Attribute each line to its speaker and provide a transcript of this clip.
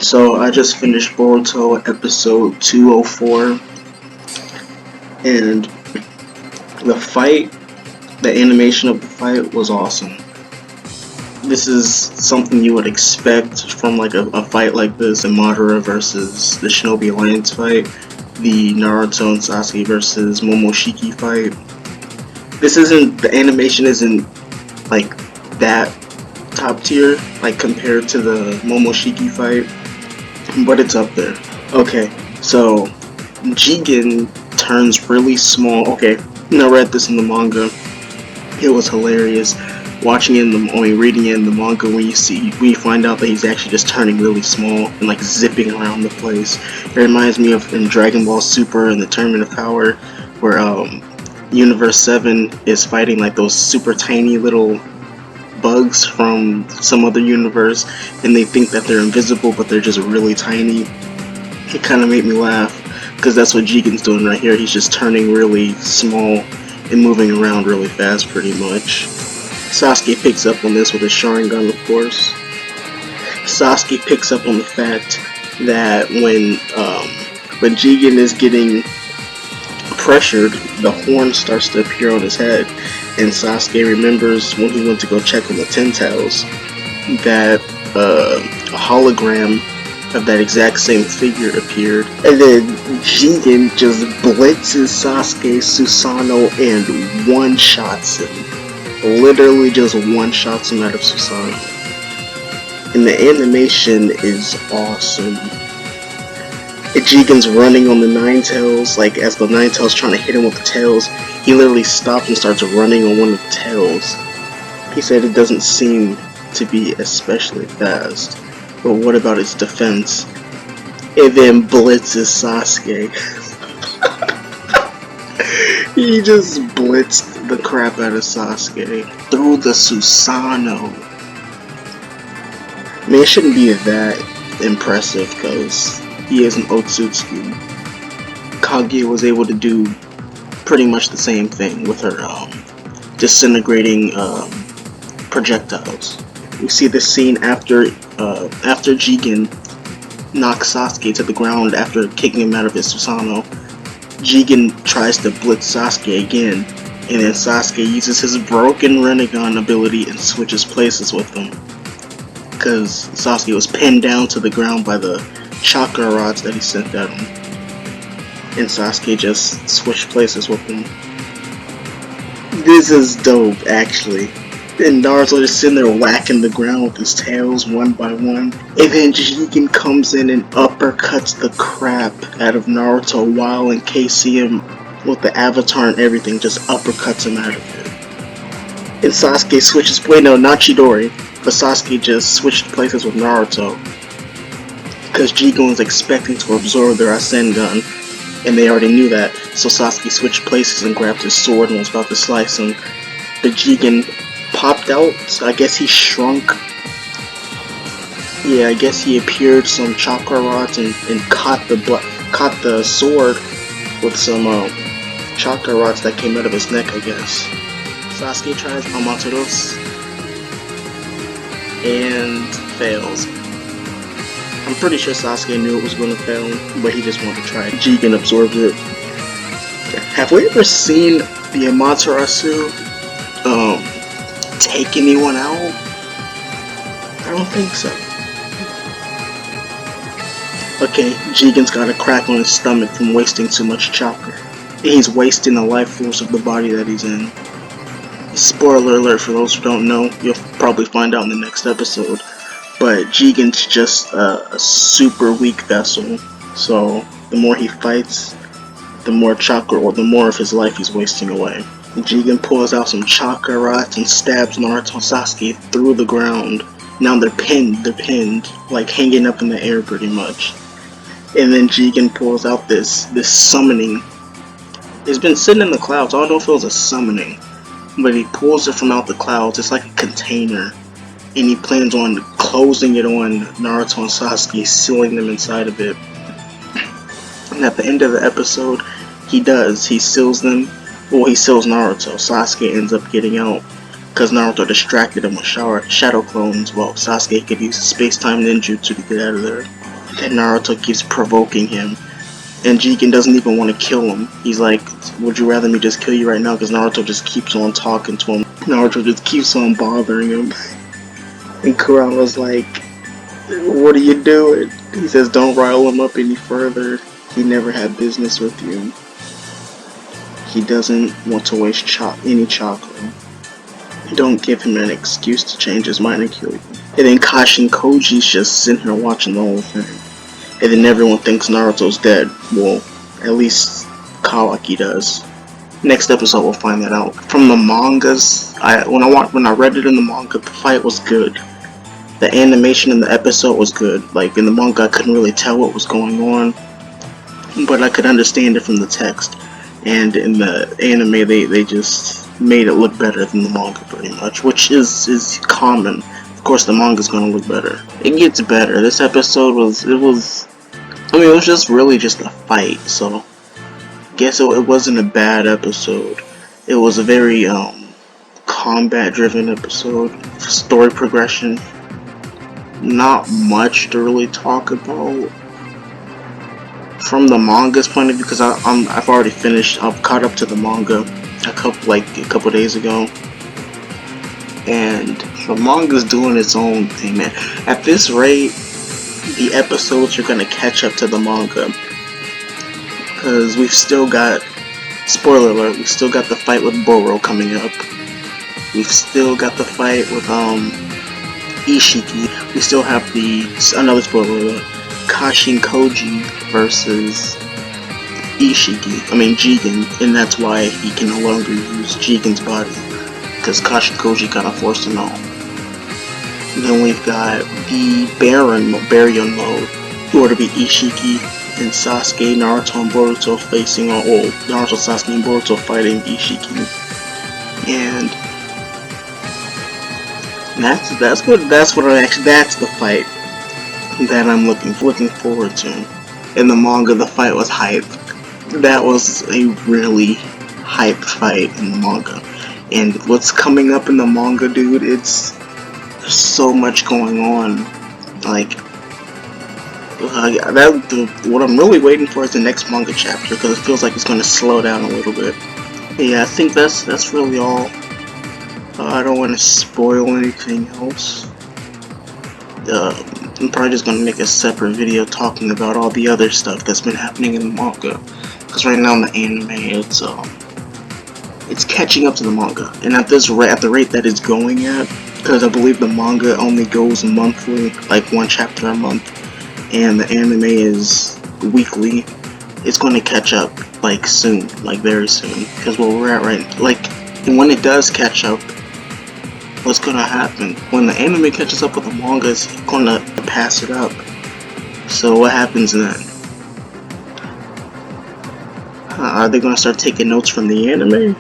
Speaker 1: So I just finished Boruto episode 204, and the fight, the animation of the fight was awesome. This is something you would expect from like a fight like this in Madara versus the Shinobi Alliance fight, the Naruto and Sasuke versus Momoshiki fight. The animation isn't like that top tier, like compared to the Momoshiki fight, but it's up there. Okay, so Jigen turns really small. Okay, I read this in the manga. It was hilarious watching it reading it in the manga when you find out that he's actually just turning really small and like zipping around the place. It reminds me of in Dragon Ball Super and the Tournament of Power, where Universe 7 is fighting like those super tiny little bugs from some other universe, and they think that they're invisible, but they're just really tiny. It kind of made me laugh, because that's what Jigen's doing right here. He's just turning really small and moving around really fast, pretty much. Sasuke picks up on this with his Sharingan, of course. Sasuke picks up on the fact that when Jigen is getting pressured, the horn starts to appear on his head, and Sasuke remembers when he went to go check on the Ten Tails that a hologram of that exact same figure appeared, and then Jigen just blitzes Sasuke Susanoo and one-shots him. Literally just one-shots him out of Susanoo. And the animation is awesome. Jigen's running on the Nine Tails, like as the Nine Tails trying to hit him with the tails, he literally stops and starts running on one of the tails. He said it doesn't seem to be especially fast, but what about its defense? It then blitzes Sasuke. He just blitzed the crap out of Sasuke through the Susanoo. I mean, it shouldn't be that impressive because he is an Otsutsuki. Kaguya was able to do pretty much the same thing with her disintegrating projectiles. We see this scene after Jigen knocks Sasuke to the ground after kicking him out of his Susanoo. Jigen tries to blitz Sasuke again, and then Sasuke uses his broken Rinnegan ability and switches places with him, because Sasuke was pinned down to the ground by the Chakra rods that he sent at him, and Sasuke just switched places with him. This is dope, actually. And Naruto just sitting there whacking the ground with his tails one by one. And then Jigen comes in and uppercuts the crap out of Naruto while encasing him with the avatar and everything, just uppercuts him out of it. And Sasuke switches, wait no, not Chidori, but Sasuke just switched places with Naruto, because Jigen was expecting to absorb their Rasengan, and they already knew that, so Sasuke switched places and grabbed his sword and was about to slice him. But Jigen popped out, so I guess he shrunk. Yeah, I guess he appeared some chakra rods and caught the sword with some chakra rods that came out of his neck, I guess. Sasuke tries Amatoros and fails. I'm pretty sure Sasuke knew it was going to fail, but he just wanted to try it. Jigen absorbs it. Have we ever seen the Amaterasu take anyone out? I don't think so. Okay, Jigen's got a crack on his stomach from wasting too much chakra. He's wasting the life force of the body that he's in. Spoiler alert for those who don't know, you'll probably find out in the next episode. But Jigen's just a super weak vessel, so the more he fights, the more chakra or the more of his life he's wasting away. Jigen pulls out some chakra rods and stabs Naruto and Sasuke through the ground. Now they're pinned, like hanging up in the air pretty much. And then Jigen pulls out this summoning. It's been sitting in the clouds, I don't know if it was a summoning, but he pulls it from out the clouds. It's like a container, and he plans on closing it on Naruto and Sasuke, sealing them inside of it. And at the end of the episode, he does. He seals them. Well, he seals Naruto. Sasuke ends up getting out because Naruto distracted him with shadow clones. Well, Sasuke could use space-time ninjutsu to get out of there. Then Naruto keeps provoking him, and Jigen doesn't even want to kill him. He's like, would you rather me just kill you right now? Because Naruto just keeps on talking to him. Naruto just keeps on bothering him. And Kurama's like, what are you doing? He says, don't rile him up any further. He never had business with you. He doesn't want to waste any chakra. Don't give him an excuse to change his mind and kill you. And then Kashin Koji's just sitting here watching the whole thing. And then everyone thinks Naruto's dead. Well, at least Kawaki does. Next episode we'll find that out. From the mangas, when I read it in the manga, the fight was good. The animation in the episode was good. Like in the manga I couldn't really tell what was going on, but I could understand it from the text. And in the anime they just made it look better than the manga pretty much, which is common. Of course the manga's gonna look better. It gets better. This episode was just really just a fight, so I guess it wasn't a bad episode. It was a very combat driven episode. Story progression, not much to really talk about from the manga's point of view, because I've already finished. I've caught up to the manga a couple days ago, and the manga's doing its own thing, man. At this rate, the episodes are gonna catch up to the manga, because we've still got, spoiler alert, we've still got the fight with Boruto coming up. We've still got the fight with Ishiki. We still have another spoiler alert, Kashin Koji versus Jigen, and that's why he can no longer use Jigen's body, because Kashin Koji got forced him out. Then we've got the Baryon mode, who are to be Ishiki and Sasuke, Naruto and Boruto facing on, Naruto, Sasuke and Boruto fighting Ishiki, and that's the fight that I'm looking forward to. In the manga, the fight was hype. That was a really hype fight in the manga. And what's coming up in the manga, dude, there's so much going on. Like, what I'm really waiting for is the next manga chapter, because it feels like it's going to slow down a little bit. Yeah, I think that's really all. I don't want to spoil anything else. I'm probably just going to make a separate video talking about all the other stuff that's been happening in the manga. Because right now in the anime, it's catching up to the manga. And at the rate that it's going at, because I believe the manga only goes monthly, like one chapter a month, and the anime is weekly, it's going to catch up, like, soon, like, very soon. Because where we're at right, like, and when it does catch up, what's gonna happen? When the anime catches up with the manga, it's gonna pass it up. So what happens then? Are they gonna start taking notes from the anime?